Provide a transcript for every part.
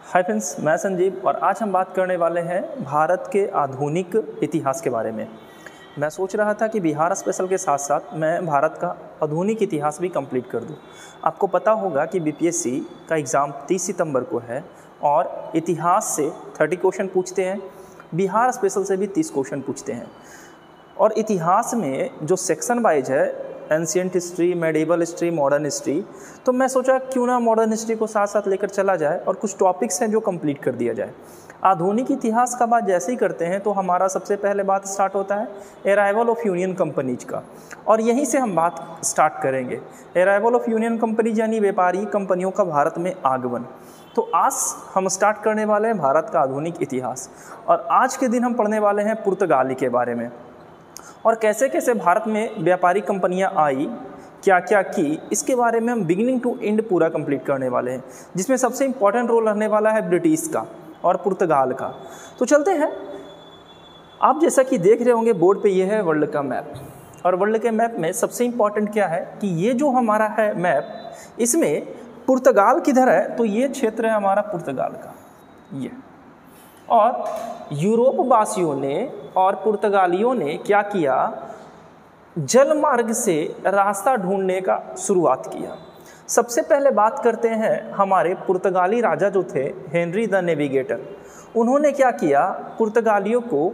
Hi friends, मैं संजीव और आज हम बात करने वाले हैं भारत के आधुनिक इतिहास के बारे में। मैं सोच रहा था कि बिहार स्पेशल के साथ साथ मैं भारत का आधुनिक इतिहास भी कंप्लीट कर दूं। आपको पता होगा कि बीपीएससी का एग्ज़ाम 30 सितंबर को है और इतिहास से 30 क्वेश्चन पूछते हैं, बिहार स्पेशल से भी 30 क्वेश्चन पूछते हैं। और इतिहास में जो सेक्शन वाइज है, ancient history, medieval history, modern history, तो मैं सोचा क्यों ना मॉडर्न हिस्ट्री को साथ साथ लेकर चला जाए और कुछ टॉपिक्स हैं जो कंप्लीट कर दिया जाए। आधुनिक इतिहास का बात जैसे ही करते हैं तो हमारा सबसे पहले बात स्टार्ट होता है अराइवल ऑफ यूनियन कंपनीज का, और यहीं से हम बात स्टार्ट करेंगे। अराइवल ऑफ यूनियन कंपनीज यानी व्यापारी कंपनियों का भारत में आगमन। तो आज हम स्टार्ट करने वाले हैं भारत का आधुनिक इतिहास, और आज के दिन हम पढ़ने वाले हैं पुर्तगाली के बारे में और कैसे कैसे भारत में व्यापारी कंपनियां आई, क्या क्या की, इसके बारे में हम बिगिनिंग टू एंड पूरा कंप्लीट करने वाले हैं, जिसमें सबसे इंपॉर्टेंट रोल रहने वाला है ब्रिटिश का और पुर्तगाल का। तो चलते हैं। आप जैसा कि देख रहे होंगे बोर्ड पे ये है वर्ल्ड का मैप, और वर्ल्ड के मैप में सबसे इंपॉर्टेंट क्या है कि ये जो हमारा है मैप, इसमें पुर्तगाल किधर है, तो ये क्षेत्र है हमारा पुर्तगाल का ये। और यूरोप वासियों ने और पुर्तगालियों ने क्या किया, जल मार्ग से रास्ता ढूंढने का शुरुआत किया। सबसे पहले बात करते हैं हमारे पुर्तगाली राजा जो थे हेनरी द नेविगेटर। उन्होंने क्या किया, पुर्तगालियों को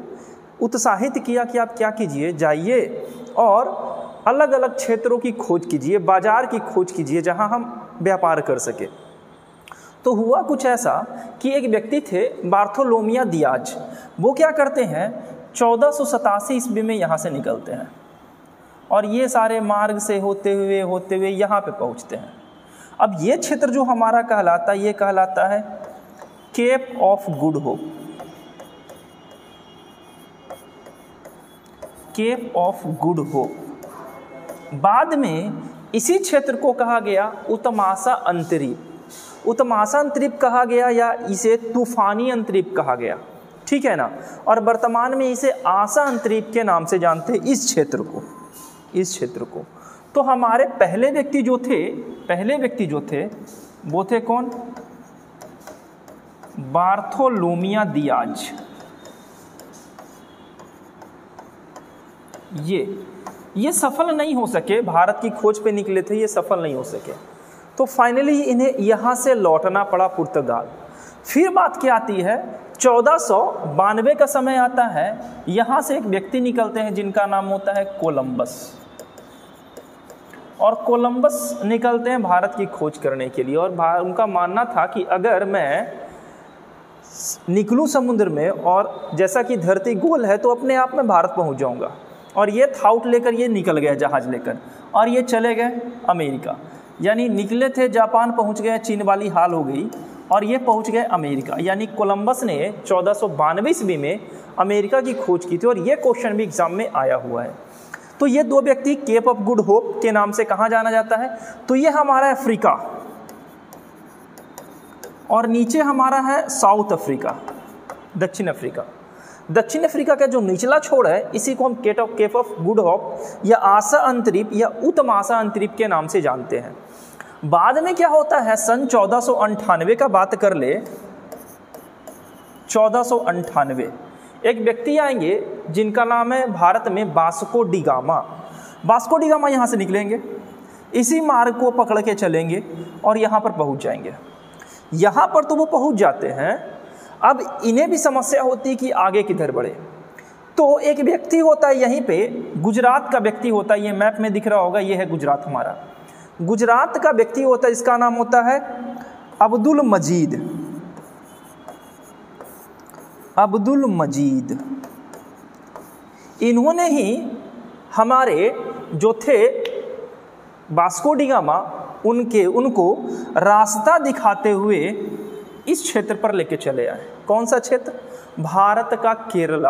उत्साहित किया कि आप क्या कीजिए, जाइए और अलग अलग क्षेत्रों की खोज कीजिए, बाजार की खोज कीजिए जहां हम व्यापार कर सके। तो हुआ कुछ ऐसा कि एक व्यक्ति थे बार्थोलोमियो दियाज। वो क्या करते हैं, 1487 ईस्वी में यहाँ से निकलते हैं और ये सारे मार्ग से होते हुए यहाँ पे पहुँचते हैं। अब ये क्षेत्र जो हमारा कहलाता है, ये कहलाता है Cape of Good Hope. Cape of Good Hope. बाद में इसी क्षेत्र को कहा गया उत्तमाशा अंतरीप। उत्तमाशा अंतरीप कहा गया या इसे तूफानी अंतरीप कहा गया, ठीक है ना। और वर्तमान में इसे आशा अंतरीप के नाम से जानते हैं इस क्षेत्र को। तो हमारे पहले व्यक्ति जो थे वो थे कौन, बार्थोलोमियो दियाज। ये सफल नहीं हो सके, भारत की खोज पे निकले थे, ये सफल नहीं हो सके, तो फाइनली इन्हें यहाँ से लौटना पड़ा पुर्तगाल। फिर बात क्या आती है, 1492 का समय आता है, यहाँ से एक व्यक्ति निकलते हैं जिनका नाम होता है कोलंबस। और कोलंबस निकलते हैं भारत की खोज करने के लिए, और उनका मानना था कि अगर मैं निकलूँ समुद्र में और जैसा कि धरती गोल है तो अपने आप में भारत पहुँच जाऊँगा। और ये थाउट लेकर ये निकल गए जहाज़ लेकर, और ये चले गए अमेरिका। यानी निकले थे जापान, पहुंच गए चीन वाली हाल हो गई, और ये पहुंच गए अमेरिका। यानी कोलंबस ने 1492 ईस्वी में अमेरिका की खोज की थी, और ये क्वेश्चन भी एग्जाम में आया हुआ है। तो ये दो व्यक्ति केप ऑफ गुड होप के नाम से कहाँ जाना जाता है, तो ये हमारा है अफ्रीका, और नीचे हमारा है साउथ अफ्रीका, दक्षिण अफ्रीका। दक्षिण अफ्रीका का जो निचला छोर है इसी को हम केप ऑफ गुड होप या आशा अंतरीप या उत्तमाशा अंतरीप के नाम से जानते हैं। बाद में क्या होता है, सन 1498 का बात कर ले, 1498 एक व्यक्ति आएंगे जिनका नाम है भारत में Vasco D gamma. Vasco D gamma यहाँ से निकलेंगे, इसी मार्ग को पकड़ के चलेंगे और यहाँ पर पहुँच जाएंगे। यहाँ पर तो वो पहुँच जाते हैं। अब इन्हें भी समस्या होती है कि आगे किधर बढ़े। तो एक व्यक्ति होता है यहीं पे, गुजरात का व्यक्ति होता है, ये मैप में दिख रहा होगा, ये है गुजरात हमारा। गुजरात का व्यक्ति होता है, इसका नाम होता है अब्दुल मजीद। अब्दुल मजीद इन्होंने ही हमारे जो थे वास्को डी गामा उनको रास्ता दिखाते हुए इस क्षेत्र पर लेके चले आए। कौन सा क्षेत्र, भारत का केरला,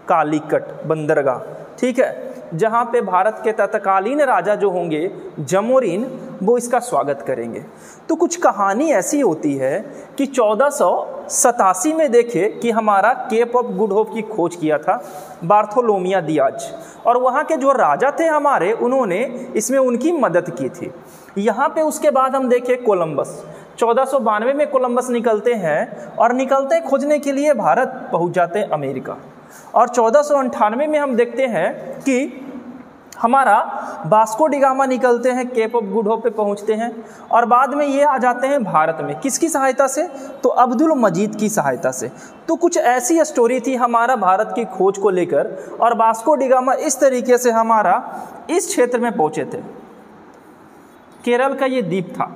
कालीकट बंदरगाह, ठीक है, जहाँ पे भारत के तत्कालीन राजा जो होंगे जमोरिन, वो इसका स्वागत करेंगे। तो कुछ कहानी ऐसी होती है कि 1487 में देखे कि हमारा केप ऑफ गुड होप की खोज किया था बार्थोलोमियो दियाज, और वहाँ के जो राजा थे हमारे, उन्होंने इसमें उनकी मदद की थी। यहाँ पे उसके बाद हम देखें कोलंबस, 1492 में कोलंबस निकलते हैं और निकलते खोजने के लिए भारत पहुंच जाते हैं अमेरिका। और 1498 में हम देखते हैं कि हमारा वास्को डी गामा निकलते हैं, केप ऑफ गुड होप पे पहुंचते हैं और बाद में ये आ जाते हैं भारत में। किसकी सहायता से? तो अब्दुल मजीद की सहायता से। तो कुछ ऐसी स्टोरी थी हमारा भारत की खोज को लेकर और वास्को डी गामा इस तरीके से हमारा इस क्षेत्र में पहुंचे थे। केरल का ये द्वीप था,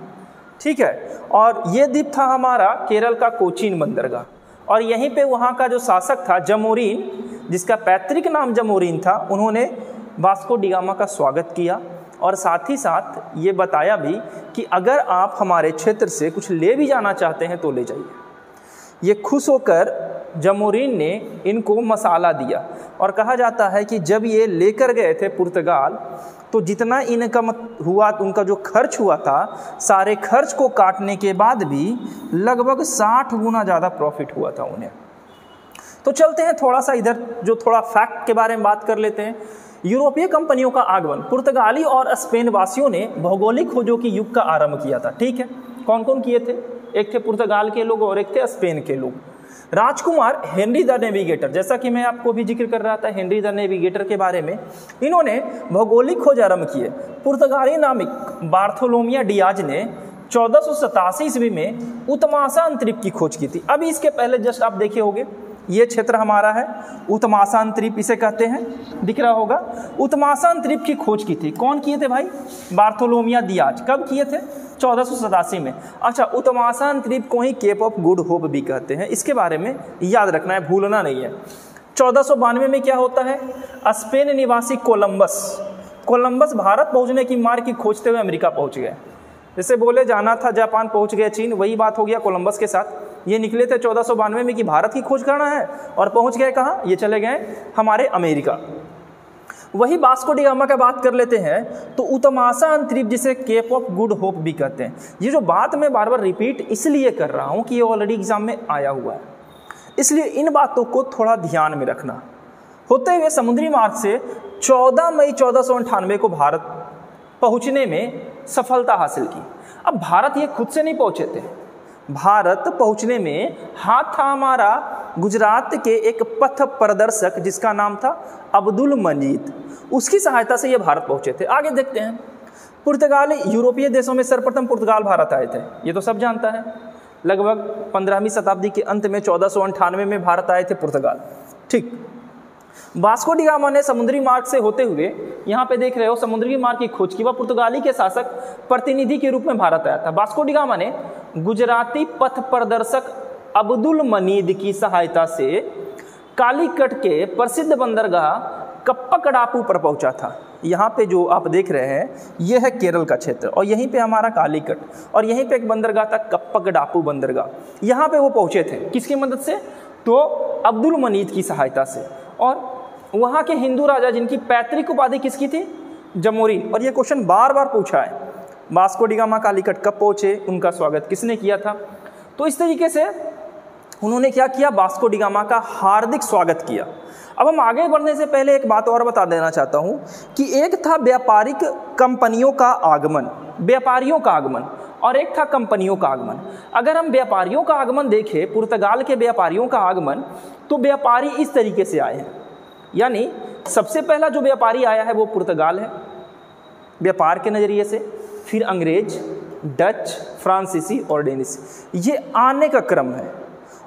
ठीक है, और ये द्वीप था हमारा केरल का कोचीन बंदरगाह। और यहीं पे वहाँ का जो शासक था जमोरीन, जिसका पैतृक नाम जमोरीन था, उन्होंने वास्को डी गामा का स्वागत किया और साथ ही साथ ये बताया भी कि अगर आप हमारे क्षेत्र से कुछ ले भी जाना चाहते हैं तो ले जाइए। ये खुश होकर जमोरीन ने इनको मसाला दिया और कहा जाता है कि जब ये लेकर गए थे पुर्तगाल तो जितना इनकम हुआ, उनका जो खर्च हुआ था, सारे खर्च को काटने के बाद भी लगभग 60 गुना ज़्यादा प्रॉफिट हुआ था उन्हें। तो चलते हैं थोड़ा सा इधर जो थोड़ा फैक्ट के बारे में बात कर लेते हैं। यूरोपीय कंपनियों का आगमन, पुर्तगाली और स्पेन वासियों ने भौगोलिक खोजों की युग का आरंभ किया था, ठीक है। कौन कौन किए थे? एक थे पुर्तगाल के लोग और एक थे स्पेन के लोग। राजकुमार हेनरी द नेविगेटर, जैसा कि मैं आपको भी जिक्र कर रहा था हेनरी द नेविगेटर के बारे में, इन्होंने भौगोलिक खोज आरंभ किए। पुर्तगाली नामिक बार्थोलोमिया डियाज ने 1487 ईस्वी में उत्तमासा अंतरिक्ष की खोज की थी। अभी इसके पहले जस्ट आप देखे होंगे, ये क्षेत्र हमारा है, उत्तमासा अंतरिक्ष इसे कहते हैं, दिख रहा होगा। उत्तमासा अंतरिक्ष की खोज की थी। कौन किए थे भाई? बार्थोलोमिया डियाज। कब किए थे? 1487 में। अच्छा, उत्तमासा अंतरिक्ष को he kept of Good hope भी कहते हैं, इसके बारे में याद रखना है, भूलना नहीं है। 1492 में क्या होता है? स्पेन निवासी कोलंबस भारत पहुंचने की मार्ग की खोजते हुए अमेरिका पहुंच गए। जैसे बोले जाना था जापान, पहुंच गए चीन, वही बात हो गया कोलंबस के साथ। ये निकले थे 1492 में कि भारत की खोज करना है और पहुंच गए कहाँ? ये चले गए हमारे अमेरिका। वही वास्को डी गामा का बात कर लेते हैं तो उत्तमासा अंतरिक्ष, जिसे केप ऑफ गुड होप भी कहते हैं। ये जो बात मैं बार बार रिपीट इसलिए कर रहा हूँ कि ये ऑलरेडी एग्जाम में आया हुआ है, इसलिए इन बातों को थोड़ा ध्यान में रखना। होते हुए समुद्री मार्ग से 14 मई 1498 को भारत पहुँचने में सफलता हासिल की। अब भारत ये खुद से नहीं पहुँचे थे, भारत पहुंचने में हाथ था हमारा गुजरात के एक पथ प्रदर्शक जिसका नाम था अब्दुल मजीद, उसकी सहायता से ये भारत पहुंचे थे। आगे देखते हैं। पुर्तगाली यूरोपीय देशों में सर्वप्रथम पुर्तगाल भारत आए थे, ये तो सब जानता है। लगभग 15वीं शताब्दी के अंत में 1498 में भारत आए थे पुर्तगाल, ठीक। वास्को डी गामा ने समुद्री मार्ग से होते हुए, यहाँ पे देख रहे हो, समुद्री मार्ग की खोज की। वह पुर्तगाली के शासक प्रतिनिधि के रूप में भारत आया था। वास्को डी गामा ने गुजराती पथ प्रदर्शक अब्दुल मजीद की सहायता से कालीकट के प्रसिद्ध बंदरगाह कप्पकडापू पर पहुंचा था। यहाँ पे जो आप देख रहे हैं यह है केरल का क्षेत्र और यहीं पे हमारा कालीकट और यहीं पे एक बंदरगाह था कप्पकडापू बंदरगाह। यहाँ पे वो पहुंचे थे किसकी मदद से? तो अब्दुल मजीद की सहायता से। और वहाँ के हिंदू राजा जिनकी पैतृक उपाधि किसकी थी? जमोरीन। और ये क्वेश्चन बार बार पूछा है, वास्को डी गामा कालीकट कब पहुँचे, उनका स्वागत किसने किया था? तो इस तरीके से उन्होंने क्या किया? वास्को डी गामा का हार्दिक स्वागत किया। अब हम आगे बढ़ने से पहले एक बात और बता देना चाहता हूँ कि एक था व्यापारिक कंपनियों का आगमन, व्यापारियों का आगमन, और एक था कंपनियों का आगमन। अगर हम व्यापारियों का आगमन देखें, पुर्तगाल के व्यापारियों का आगमन, तो व्यापारी इस तरीके से आए हैं। यानी सबसे पहला जो व्यापारी आया है वो पुर्तगाल है व्यापार के नज़रिए से, फिर अंग्रेज, डच, फ्रांसीसी और डेनिश, ये आने का क्रम है।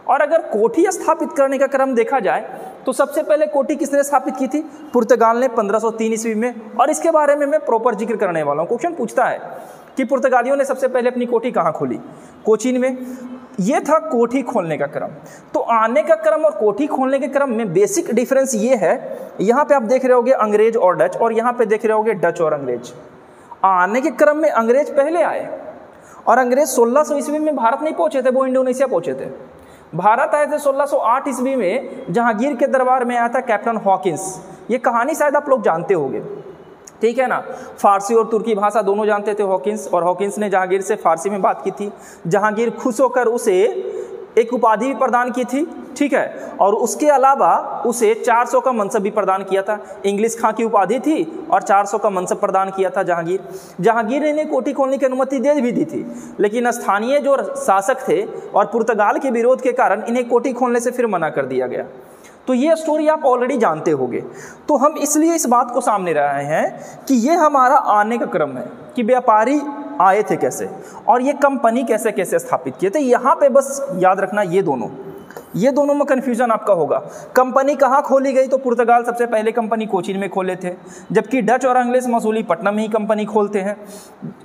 और अगर कोठी स्थापित करने का क्रम देखा जाए तो सबसे पहले कोठी किसने स्थापित की थी? पुर्तगाल ने 1503 ईस्वी में। और इसके बारे में मैं प्रॉपर जिक्र करने वाला हूँ। क्वेश्चन पूछता है कि पुर्तगालियों ने सबसे पहले अपनी कोठी कहाँ खोली? कोचीन में। ये था कोठी खोलने का क्रम। तो आने का क्रम और कोठी खोलने के क्रम में बेसिक डिफरेंस ये है, यहाँ पे आप देख रहे होगे अंग्रेज और डच, और यहाँ पे देख रहे होगे डच और अंग्रेज। आने के क्रम में अंग्रेज पहले आए और अंग्रेज 1600 ईस्वी में भारत नहीं पहुंचे थे, वो इंडोनेशिया पहुंचे थे। भारत आए थे 1608 ईस्वी में, जहांगीर के दरबार में आया था कैप्टन हॉकिंस। ये कहानी शायद आप लोग जानते होंगे, ठीक है ना। फारसी और तुर्की भाषा दोनों जानते थे हॉकिंस, और हॉकिंस ने जहांगीर से फारसी में बात की थी। जहांगीर खुश होकर उसे एक उपाधि भी प्रदान की थी, ठीक है, और उसके अलावा उसे 400 का मनसब भी प्रदान किया था। इंग्लिश खां की उपाधि थी और 400 का मनसब प्रदान किया था जहांगीर ने इन्हें कोठी खोलने की अनुमति दे भी दी थी, लेकिन स्थानीय जो शासक थे और पुर्तगाल के विरोध के कारण इन्हें कोठी खोलने से फिर मना कर दिया गया। तो ये स्टोरी आप ऑलरेडी जानते होंगे। तो हम इसलिए इस बात को सामने रहे हैं कि ये हमारा आने का क्रम है कि व्यापारी आए थे कैसे और ये कंपनी कैसे कैसे स्थापित किए थे। यहाँ पे बस याद रखना ये दोनों में कन्फ्यूजन आपका होगा। कंपनी कहाँ खोली गई, तो पुर्तगाल सबसे पहले कंपनी कोचीन में खोले थे, जबकि डच और अंग्रेज मसूलीपट्टनम में ही कंपनी खोलते हैं,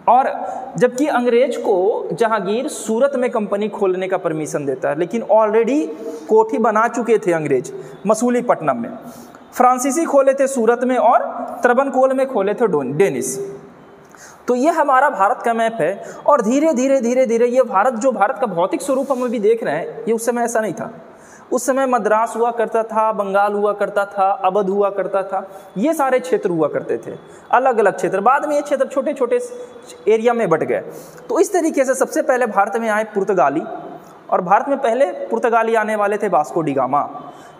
और जबकि अंग्रेज को जहांगीर सूरत में कंपनी खोलने का परमिशन देता है, लेकिन ऑलरेडी कोठी बना चुके थे अंग्रेज मसूलीपट्टनम में। फ्रांसीसी खोले थे सूरत में और त्रबनकोल में खोले थे डेनिस। तो ये हमारा भारत का मैप है और धीरे धीरे ये भारत का भौतिक स्वरूप हम अभी देख रहे हैं, ये उस समय ऐसा नहीं था। उस समय मद्रास हुआ करता था, बंगाल हुआ करता था, अवध हुआ करता था, ये सारे क्षेत्र हुआ करते थे, अलग अलग क्षेत्र। बाद में ये क्षेत्र छोटे छोटे एरिया में बट गए। तो इस तरीके से सबसे पहले भारत में आए पुर्तगाली, और भारत में पहले पुर्तगाली आने वाले थे वास्को डी गामा,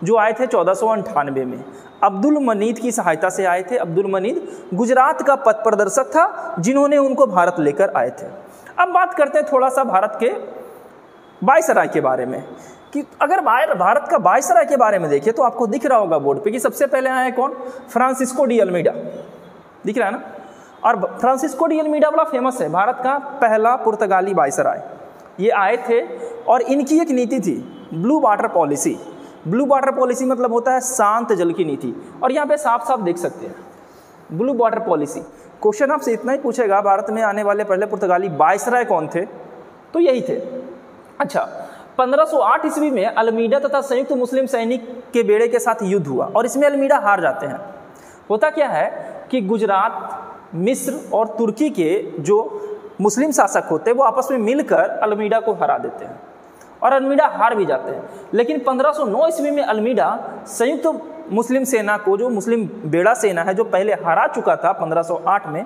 जो आए थे 1498 में। अब्दुल मनीद की सहायता से आए थे। अब्दुल मनीद गुजरात का पथ प्रदर्शक था जिन्होंने उनको भारत लेकर आए थे। अब बात करते हैं थोड़ा सा भारत के वायसराय के बारे में, कि अगर भारत का वायसराय के बारे में देखिए तो आपको दिख रहा होगा बोर्ड पे कि सबसे पहले आए कौन, फ्रांसिस्को डी अल्मीडा, दिख रहा है ना। और फ्रांसिस्को डी अल्मीडा बड़ा फेमस है, भारत का पहला पुर्तगाली वायसराय। ये आए थे और इनकी एक नीति थी blue water policy. Blue water policy मतलब होता है शांत जल की नीति, और यहाँ पे साफ साफ देख सकते हैं ब्लू वाटर पॉलिसी। क्वेश्चन आपसे इतना ही पूछेगा, भारत में आने वाले पहले पुर्तगाली वायसराय कौन थे, तो यही थे। अच्छा, 1508 ईस्वी में अल्मीडा तथा संयुक्त मुस्लिम सैनिक के बेड़े के साथ युद्ध हुआ और इसमें अल्मीडा हार जाते हैं। होता क्या है कि गुजरात, मिस्र और तुर्की के जो मुस्लिम शासक होते हैं वो आपस में मिलकर अल्मीडा को हरा देते हैं और अल्मीडा हार भी जाते हैं। लेकिन 1509 ईस्वी में अल्मीडा संयुक्त मुस्लिम सेना को, जो मुस्लिम बेड़ा सेना है जो पहले हरा चुका था 1508 में,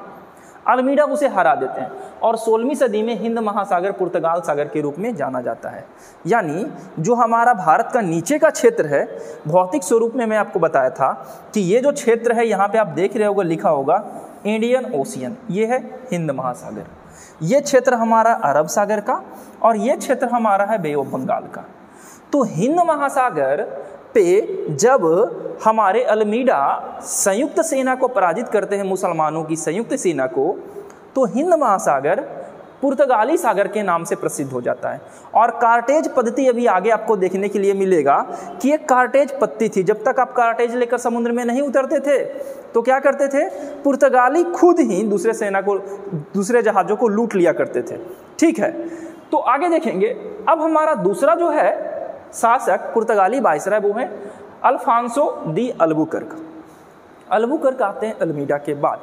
अल्मीडा उसे हरा देते हैं और 16वीं सदी में हिंद महासागर पुर्तगाल सागर के रूप में जाना जाता है। यानी जो हमारा भारत का नीचे का क्षेत्र है, भौतिक स्वरूप में मैं आपको बताया था कि ये जो क्षेत्र है यहाँ पे आप देख रहे होगा, लिखा होगा इंडियन ओशियन, ये है हिंद महासागर। ये क्षेत्र हमारा अरब सागर का और ये क्षेत्र हमारा है बे ऑफ बंगाल का। तो हिंद महासागर पे जब हमारे अल्मीडा संयुक्त सेना को पराजित करते हैं, मुसलमानों की संयुक्त सेना को, तो हिंद महासागर पुर्तगाली सागर के नाम से प्रसिद्ध हो जाता है। और कार्टेज पद्धति अभी आगे आपको देखने के लिए मिलेगा कि एक कार्टेज पद्धति थी। जब तक आप कार्टेज लेकर समुद्र में नहीं उतरते थे तो क्या करते थे, पुर्तगाली खुद ही दूसरे जहाज़ों को लूट लिया करते थे। ठीक है, तो आगे देखेंगे। अब हमारा दूसरा जो है शासक पुर्तगाली वायसराय वो है अल्फांसो दी अल्बुकर्क। अल्बुकर्क आते हैं अल्मीडा के बाद,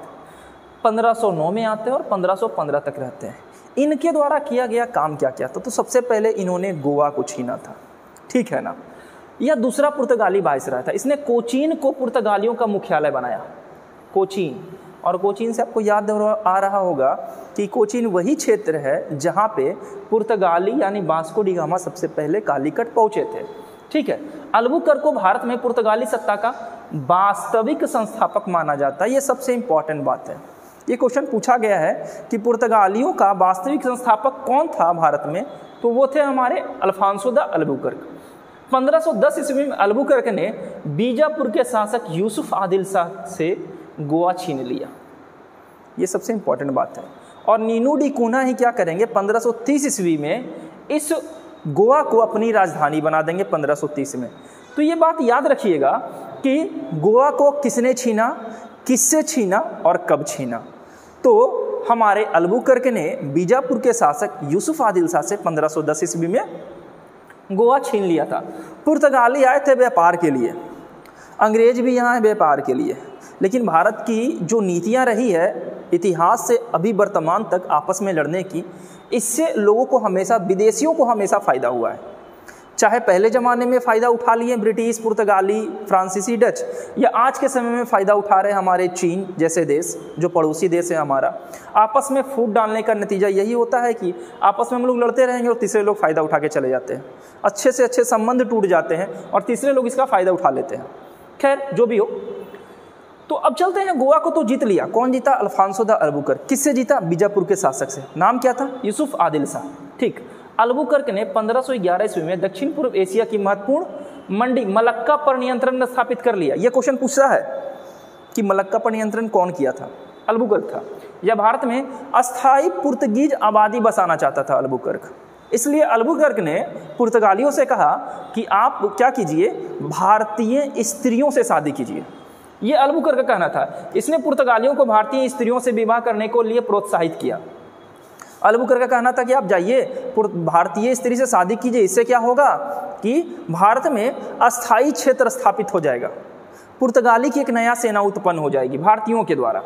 1509 में आते हैं और 1515 तक रहते हैं। इनके द्वारा किया गया काम क्या क्या था, तो सबसे पहले इन्होंने गोवा को छीना था, ठीक है ना। यह दूसरा पुर्तगाली वायसराय था। इसने कोचीन को पुर्तगालियों का मुख्यालय बनाया, कोचीन। और कोचीन से आपको याद आ रहा होगा कि कोचीन वही क्षेत्र है जहाँ पे पुर्तगाली यानी वास्को डी गामा सबसे पहले कालीकट पहुँचे थे, ठीक है। अल्बुकर्क को भारत में पुर्तगाली सत्ता का वास्तविक संस्थापक माना जाता है। ये सबसे इंपॉर्टेंट बात है। ये क्वेश्चन पूछा गया है कि पुर्तगालियों का वास्तविक संस्थापक कौन था भारत में, तो वो थे हमारे अल्फांसो द अल्बुकर्क। 1510 ईस्वी में अल्बुकर्क ने बीजापुर के शासक यूसुफ आदिल शाह से गोवा छीन लिया। ये सबसे इंपॉर्टेंट बात है। और नीनू डी कूना ही क्या करेंगे, 1530 ईस्वी में इस गोवा को अपनी राजधानी बना देंगे 1530 में। तो ये बात याद रखिएगा कि गोवा को किसने छीना, किससे छीना और कब छीना। तो हमारे अल्बुकर्क ने बीजापुर के शासक यूसुफ आदिल शाह से 1510 ईस्वी में गोवा छीन लिया था। पुर्तगाली आए थे व्यापार के लिए, अंग्रेज भी यहाँ व्यापार के लिए, लेकिन भारत की जो नीतियाँ रही है इतिहास से अभी वर्तमान तक आपस में लड़ने की, इससे लोगों को हमेशा, विदेशियों को हमेशा फ़ायदा हुआ है। चाहे पहले ज़माने में फ़ायदा उठा लिए ब्रिटिश, पुर्तगाली, फ्रांसीसी, डच, या आज के समय में फ़ायदा उठा रहे हमारे चीन जैसे देश जो पड़ोसी देश है हमारा। आपस में फूट डालने का नतीजा यही होता है कि आपस में हम लोग लड़ते रहेंगे और तीसरे लोग फ़ायदा उठा के चले जाते हैं, अच्छे से अच्छे संबंध टूट जाते हैं और तीसरे लोग इसका फ़ायदा उठा लेते हैं। खैर जो भी हो, तो अब चलते हैं। गोवा को तो जीत लिया, कौन जीता? Alfonso de Albuquerque. किससे जीता? बीजापुर के शासक से। नाम क्या था? यूसुफ आदिल शाह। ठीक। अल्बुकर्क ने 1511 ईस्वी में दक्षिण पूर्व एशिया की महत्वपूर्ण मंडी मलक्का पर नियंत्रण स्थापित कर लिया। यह क्वेश्चन पूछता है कि मलक्का पर नियंत्रण कौन किया था? अल्बुकर्क था। यह भारत में अस्थायी पुर्तगीज आबादी बसाना चाहता था अल्बुकर्क। इसलिए अल्बुकर्क ने पुर्तगालियों से कहा कि आप क्या कीजिए, भारतीय स्त्रियों से शादी कीजिए। ये अल्बुकर्क का कहना था। इसने पुर्तगालियों को भारतीय स्त्रियों से विवाह करने को लिए प्रोत्साहित किया। अल्बुकर्क का कहना था कि आप जाइए भारतीय स्त्री से शादी कीजिए, इससे क्या होगा कि भारत में अस्थायी क्षेत्र स्थापित हो जाएगा, पुर्तगाली की एक नया सेना उत्पन्न हो जाएगी भारतीयों के द्वारा।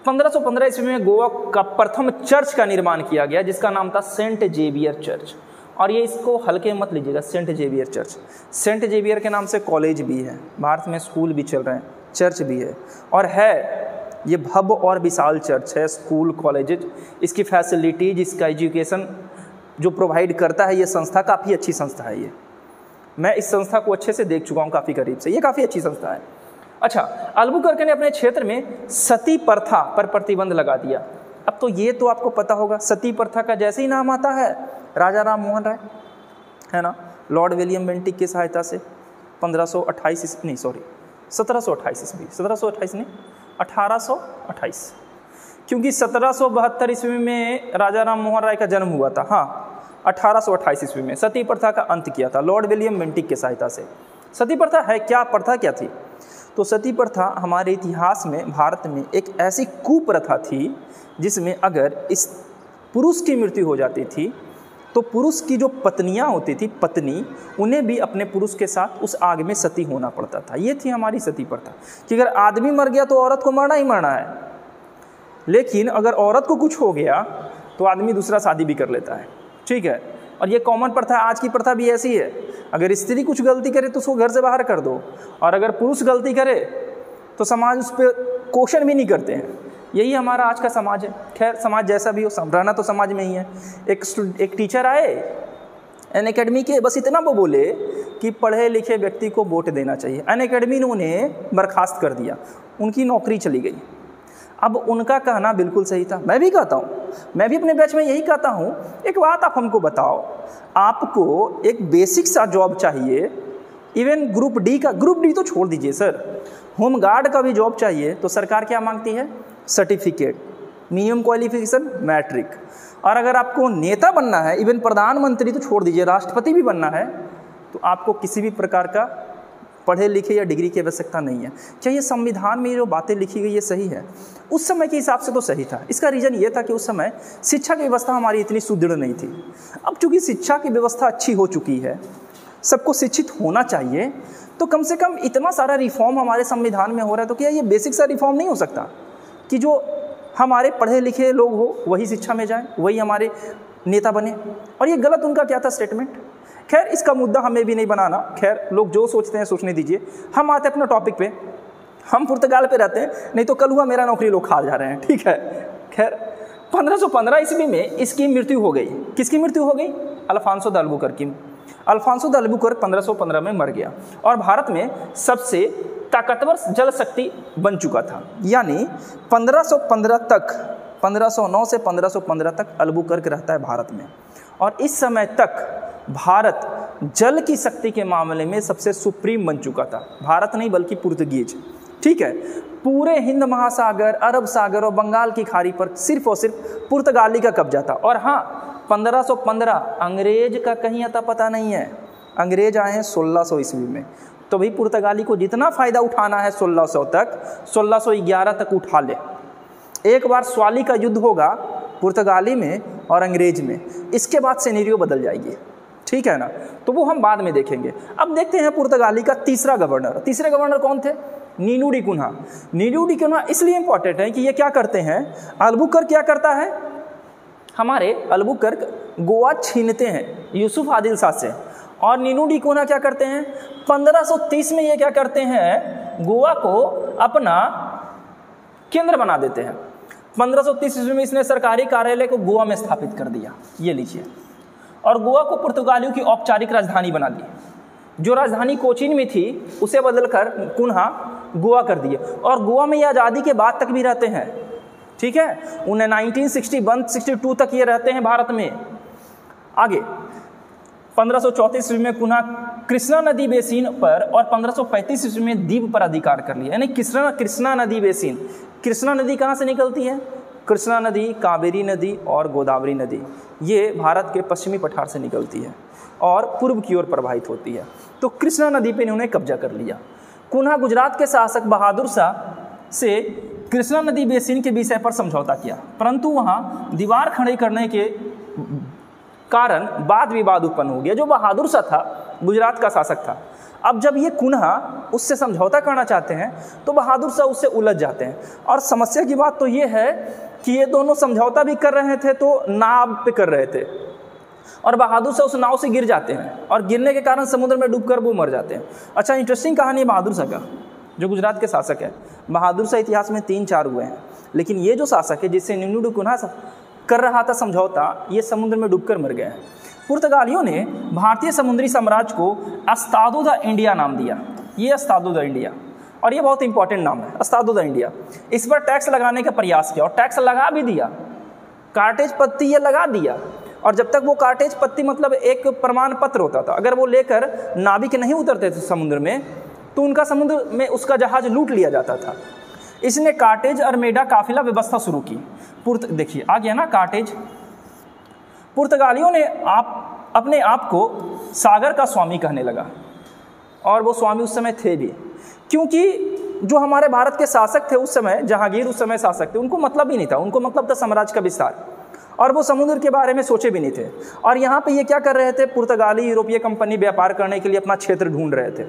1515 ईस्वी में गोवा का प्रथम चर्च का निर्माण किया गया जिसका नाम था सेंट जेवियर चर्च। और ये इसको हल्के मत लीजिएगा, Saint Xavier church. Saint Xavier के नाम से कॉलेज भी है, भारत में स्कूल भी चल रहे हैं, चर्च भी है, और है ये भव्य और विशाल चर्च है। स्कूल, कॉलेजेज, इसकी फैसिलिटीज, इसका एजुकेशन जो प्रोवाइड करता है ये संस्था काफ़ी अच्छी संस्था है। ये मैं इस संस्था को अच्छे से देख चुका हूँ काफ़ी करीब से, ये काफ़ी अच्छी संस्था है। अच्छा, अल्बुकर्क ने अपने क्षेत्र में सती प्रथा पर प्रतिबंध लगा दिया। अब तो ये तो आपको पता होगा, सती प्रथा का जैसे ही नाम आता है राजा राम मोहन राय, है ना, लॉर्ड विलियम बेंटिक की सहायता से 1828, क्योंकि 1772 ईस्वी में राजा राम मोहन राय का जन्म हुआ था। हाँ, 1828 ईस्वी में सती प्रथा का अंत किया था लॉर्ड विलियम बेंटिक की सहायता से। सती प्रथा है क्या? प्रथा क्या थी? तो सती प्रथा हमारे इतिहास में भारत में एक ऐसी कुप्रथा थी जिसमें अगर इस पुरुष की मृत्यु हो जाती थी तो पुरुष की जो पत्नियां होती थी, पत्नी, उन्हें भी अपने पुरुष के साथ उस आग में सती होना पड़ता था। ये थी हमारी सती प्रथा कि अगर आदमी मर गया तो औरत को मरना ही मरना है, लेकिन अगर औरत को कुछ हो गया तो आदमी दूसरा शादी भी कर लेता है। ठीक है, और ये कॉमन प्रथा, आज की प्रथा भी ऐसी है। अगर स्त्री कुछ गलती करे तो उसको घर से बाहर कर दो, और अगर पुरुष गलती करे तो समाज उस पर क्वेश्चन भी नहीं करते हैं। यही हमारा आज का समाज है। खैर, समाज जैसा भी हो, रहना तो समाज में ही है। एक टीचर आए अन अकेडमी के, बस इतना वो बोले कि पढ़े लिखे व्यक्ति को वोट देना चाहिए। अन अकेडमी ने उन्हें बर्खास्त कर दिया, उनकी नौकरी चली गई। अब उनका कहना बिल्कुल सही था, मैं भी कहता हूँ, मैं भी अपने बैच में यही कहता हूँ। एक बात आप हमको बताओ, आपको एक बेसिक सा जॉब चाहिए, इवन ग्रुप डी का, ग्रुप डी तो छोड़ दीजिए सर, होम गार्ड का भी जॉब चाहिए, तो सरकार क्या मांगती है? Certificate, minimum qualification matric. और अगर आपको नेता बनना है, इवन प्रधानमंत्री तो छोड़ दीजिए, राष्ट्रपति भी बनना है, तो आपको किसी भी प्रकार का पढ़े लिखे या डिग्री की आवश्यकता नहीं है। क्या ये संविधान में जो बातें लिखी गई ये सही है? उस समय के हिसाब से तो सही था। इसका रीज़न ये था कि उस समय शिक्षा की व्यवस्था हमारी इतनी सुदृढ़ नहीं थी। अब चूँकि शिक्षा की व्यवस्था अच्छी हो चुकी है, सबको शिक्षित होना चाहिए, तो कम से कम इतना सारा रिफॉर्म हमारे संविधान में हो रहा है, तो क्या ये बेसिक सा रिफॉर्म नहीं हो सकता कि जो हमारे पढ़े लिखे लोग हो वही शिक्षा में जाएं, वही हमारे नेता बने? और ये गलत उनका क्या था स्टेटमेंट। खैर, इसका मुद्दा हमें भी नहीं बनाना। खैर, लोग जो सोचते हैं सोचने दीजिए। हम आते हैं अपने टॉपिक पे। हम पुर्तगाल पे रहते हैं, नहीं तो कल हुआ मेरा नौकरी लोग खा जा रहे हैं। ठीक है, खैर 1515 ईस्वी में इसकी मृत्यु हो गई। किसकी मृत्यु हो गई? अल्फांसो द अल्बुकर्क की। अल्फांसो द अल्बुकर्क 1515 में मर गया और भारत में सबसे ताकतवर जल शक्ति बन चुका था। यानी 1515 तक, 1509 से 1515 तक अल्बुकर्क रहता है भारत में, और इस समय तक भारत जल की शक्ति के मामले में सबसे सुप्रीम बन चुका था। भारत नहीं बल्कि पुर्तगीज। ठीक है, पूरे हिंद महासागर, अरब सागर और बंगाल की खाड़ी पर सिर्फ और सिर्फ पुर्तगाली का कब्जा था। और हाँ, 1515 अंग्रेज का कहीं अता पता नहीं है। अंग्रेज आए हैं 1600 ईस्वी में, तो भाई पुर्तगाली को जितना फ़ायदा उठाना है 1600 तक, 1611 तक उठा ले। एक बार स्वाली का युद्ध होगा पुर्तगाली में और अंग्रेज में, इसके बाद सिनेरियो बदल जाएगी। ठीक है ना, तो वो हम बाद में देखेंगे। अब देखते हैं पुर्तगाली का तीसरा गवर्नर। तीसरे गवर्नर कौन थे? Nuno da Cunha. Nuno da Cunha इसलिए इंपॉर्टेंट है कि ये क्या करते हैं, अल्बुकर्क क्या करता है, हमारे अल्बुकर्क गोवा छीनते हैं यूसुफ आदिल शाह से, और नीनू डी कोना क्या करते हैं, 1530 में ये क्या करते हैं, गोवा को अपना केंद्र बना देते हैं। 1530 ईस्वी में इसने सरकारी कार्यालय को गोवा में स्थापित कर दिया, ये लीजिए, और गोवा को पुर्तगालियों की औपचारिक राजधानी बना दी। जो राजधानी कोचीन में थी उसे बदलकर कुन्हा गोवा कर दिए, और गोवा में ये आज़ादी के बाद तक भी रहते हैं, ठीक है। उन्हें 1961-62 तक ये रहते हैं भारत में। आगे 1534 ईस्वी में कुन्हा कृष्णा नदी बेसिन पर और 1535 ईस्वी में द्वीप पर अधिकार कर लिया। यानी कृष्णा नदी बेसिन, कृष्णा नदी कहाँ से निकलती है, कृष्णा नदी, कावेरी नदी और गोदावरी नदी, ये भारत के पश्चिमी पठार से निकलती है और पूर्व की ओर प्रवाहित होती है। तो कृष्णा नदी पे इन्होंने कब्जा कर लिया। कुन्हा गुजरात के शासक बहादुर शाह से कृष्णा नदी बेसिन के विषय पर समझौता किया, परंतु वहाँ दीवार खड़े करने के कारण वाद विवाद उत्पन्न हो गया। जो बहादुर शाह था, गुजरात का शासक था, अब जब ये कुन्हा उससे समझौता करना चाहते हैं तो बहादुर शाह उससे उलझ जाते हैं। और समस्या की बात तो ये है कि ये दोनों समझौता भी कर रहे थे तो नाव पे कर रहे थे, और बहादुर शाह उस नाव से गिर जाते हैं, और गिरने के कारण समुद्र में डूबकर वो मर जाते हैं। अच्छा, इंटरेस्टिंग कहानी है बहादुर शाह का, जो गुजरात के शासक है। बहादुर शाह इतिहास में 3-4 हुए हैं, लेकिन ये जो शासक है जिससे नीनू डी कुन्हा कर रहा था समझौता, ये समुद्र में डूबकर मर गए हैं। पुर्तगालियों ने भारतीय समुद्री साम्राज्य को एस्तादो द इंडिया नाम दिया। ये एस्तादो द इंडिया, और ये बहुत इंपॉर्टेंट नाम है, एस्तादो द इंडिया। इस पर टैक्स लगाने का प्रयास किया और टैक्स लगा भी दिया, कार्टेज पत्ती ये लगा दिया। और जब तक वो कार्टेज पत्ती मतलब एक प्रमाण पत्र होता था, अगर वो लेकर नाविक नहीं उतरते थे समुद्र में तो उनका समुद्र में उसका जहाज लूट लिया जाता था। इसने कार्टेज अरमेडा काफिला व्यवस्था शुरू की। देखिए आ गया ना कार्टेज। पुर्तगालियों ने अपने आप को सागर का स्वामी कहने लगा, और वो स्वामी उस समय थे भी, क्योंकि जो हमारे भारत के शासक थे उस समय, जहांगीर उस समय शासक थे, उनको मतलब ही नहीं था, उनको मतलब था साम्राज्य का विस्तार, और वो समुद्र के बारे में सोचे भी नहीं थे। और यहाँ पे ये क्या कर रहे थे, पुर्तगाली यूरोपीय कंपनी व्यापार करने के लिए अपना क्षेत्र ढूंढ रहे थे,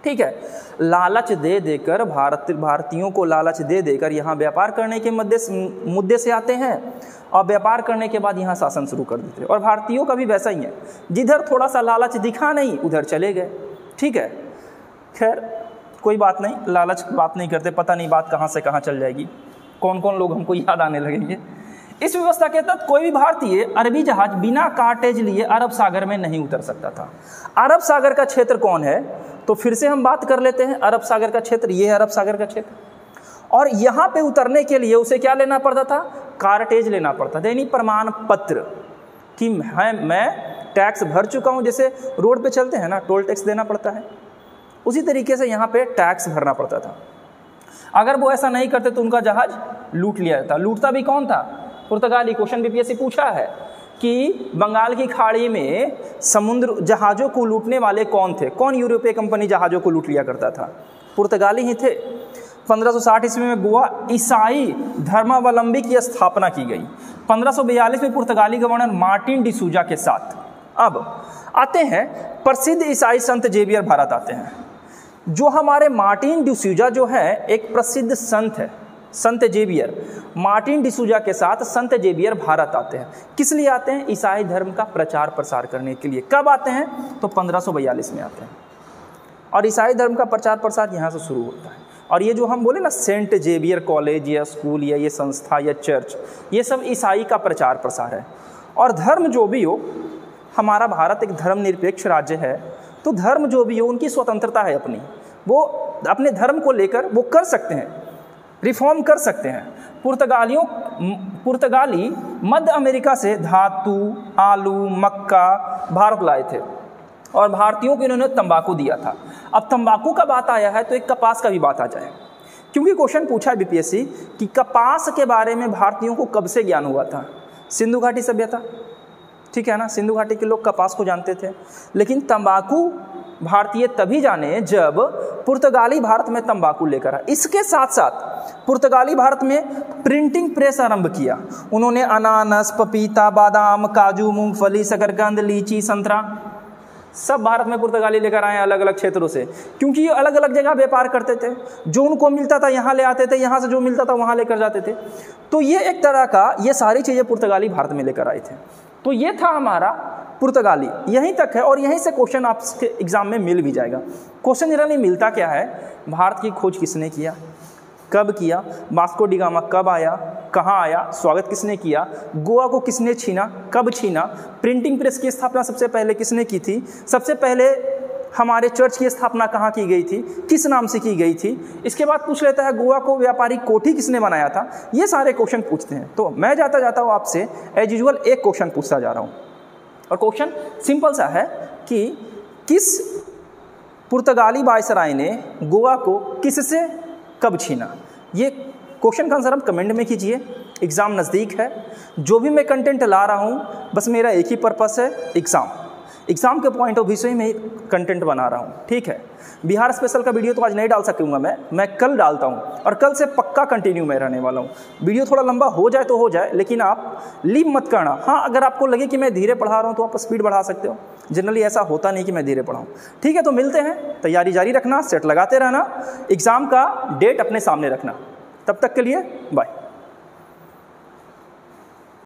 ठीक है। लालच दे देकर भारतीयों को लालच दे देकर यहाँ व्यापार करने के मुद्दे से आते हैं, और व्यापार करने के बाद यहाँ शासन शुरू कर देते हैं। और भारतीयों का भी वैसा ही है, जिधर थोड़ा सा लालच दिखा नहीं उधर चले गए, ठीक है। खैर कोई बात नहीं, लालच बात नहीं करते, पता नहीं बात कहाँ से कहाँ चल जाएगी, कौन कौन लोग हमको याद आने लगेंगे। इस व्यवस्था के तहत कोई भी भारतीय अरबी जहाज बिना कार्टेज लिए अरब सागर में नहीं उतर सकता था। अरब सागर का क्षेत्र कौन है, तो फिर से हम बात कर लेते हैं। अरब सागर का क्षेत्र, ये है अरब सागर का क्षेत्र, और यहाँ पे उतरने के लिए उसे क्या लेना पड़ता था, कार्टेज लेना पड़ता था, यानी प्रमाण पत्र कि मैं टैक्स भर चुका हूँ। जैसे रोड पे चलते हैं ना, टोल टैक्स देना पड़ता है, उसी तरीके से यहाँ पे टैक्स भरना पड़ता था। अगर वो ऐसा नहीं करते तो उनका जहाज लूट लिया जाता। लूटता भी कौन था, पुर्तगाली। क्वेश्चन बीपीएससी पूछा है कि बंगाल की खाड़ी में समुद्र जहाज़ों को लूटने वाले कौन थे, कौन यूरोपीय कंपनी जहाज़ों को लूट लिया करता था, पुर्तगाली ही थे। 1560 ईस्वी में गोवा ईसाई धर्मावलंबी की स्थापना की गई। 1542 में पुर्तगाली गवर्नर मार्टिन डिसूजा के साथ। अब आते हैं प्रसिद्ध ईसाई संत जेवियर भारत आते हैं। जो हमारे मार्टिन डिसूजा जो है एक प्रसिद्ध संत है, संत जेवियर, मार्टिन डिसूजा के साथ संत जेवियर भारत आते हैं। किस लिए आते हैं, ईसाई धर्म का प्रचार प्रसार करने के लिए। कब आते हैं, तो 1542 में आते हैं, और ईसाई धर्म का प्रचार प्रसार यहाँ से शुरू होता है। और ये जो हम बोले ना सेंट जेवियर कॉलेज या स्कूल या ये संस्था या चर्च, ये सब ईसाई का प्रचार प्रसार है। और धर्म जो भी हो, हमारा भारत एक धर्मनिरपेक्ष राज्य है, तो धर्म जो भी हो उनकी स्वतंत्रता है अपनी, वो अपने धर्म को लेकर वो कर सकते हैं, रिफॉर्म कर सकते हैं। पुर्तगाली मध्य अमेरिका से धातु, आलू, मक्का भारत लाए थे, और भारतीयों को इन्होंने तंबाकू दिया था। अब तंबाकू का बात आया है तो एक कपास का भी बात आ जाए, क्योंकि क्वेश्चन पूछा है बीपीएससी कि कपास के बारे में भारतीयों को कब से ज्ञान हुआ था। सिंधु घाटी सभ्यता, ठीक है ना, सिंधु घाटी के लोग कपास को जानते थे, लेकिन तंबाकू भारतीय तभी जाने जब पुर्तगाली भारत में तंबाकू लेकर आए। इसके साथ साथ पुर्तगाली भारत में प्रिंटिंग प्रेस आरंभ किया। उन्होंने अनानास, पपीता, बादाम, काजू, मूंगफली, शकरकंद, लीची, संतरा सब भारत में पुर्तगाली लेकर आए अलग अलग क्षेत्रों से, क्योंकि ये अलग अलग जगह व्यापार करते थे। जो उनको मिलता था यहाँ ले आते थे, यहाँ से जो मिलता था वहाँ लेकर जाते थे। तो ये एक तरह का, ये सारी चीज़ें पुर्तगाली भारत में लेकर आए थे। तो ये था हमारा पुर्तगाली, यहीं तक है और यहीं से क्वेश्चन आपके एग्जाम में मिल भी जाएगा। क्वेश्चन जनरली मिलता क्या है, भारत की खोज किसने किया, कब किया, वास्को डी गामा कब आया, कहाँ आया, स्वागत किसने किया, गोवा को किसने छीना, कब छीना, प्रिंटिंग प्रेस की स्थापना सबसे पहले किसने की थी, सबसे पहले हमारे चर्च की स्थापना कहाँ की गई थी, किस नाम से की गई थी, इसके बाद पूछ लेता है गोवा को व्यापारिक कोठी किसने बनाया था। ये सारे क्वेश्चन पूछते हैं। तो मैं जाता जाता हूँ आपसे एज यूजुअल एक क्वेश्चन पूछता जा रहा हूँ और क्वेश्चन सिंपल सा है कि किस पुर्तगाली वायसराय ने गोवा को किससे कब छीना। ये क्वेश्चन का आंसर आप कमेंट में कीजिए। एग्ज़ाम नज़दीक है, जो भी मैं कंटेंट ला रहा हूँ बस मेरा एक ही पर्पस है, एग्ज़ाम के पॉइंट ऑफ व्यू से ही मैं कंटेंट बना रहा हूँ, ठीक है। बिहार स्पेशल का वीडियो तो आज नहीं डाल सकूँगा मैं कल डालता हूँ और कल से पक्का कंटिन्यू मैं रहने वाला हूँ। वीडियो थोड़ा लंबा हो जाए तो हो जाए, लेकिन आप लीव मत करना। हाँ, अगर आपको लगे कि मैं धीरे पढ़ा रहा हूँ तो आप स्पीड बढ़ा सकते हो। जनरली ऐसा होता नहीं कि मैं धीरे पढ़ाऊँ, ठीक है। तो मिलते हैं, तैयारी जारी रखना, सेट लगाते रहना, एग्ज़ाम का डेट अपने सामने रखना। तब तक के लिए बाय।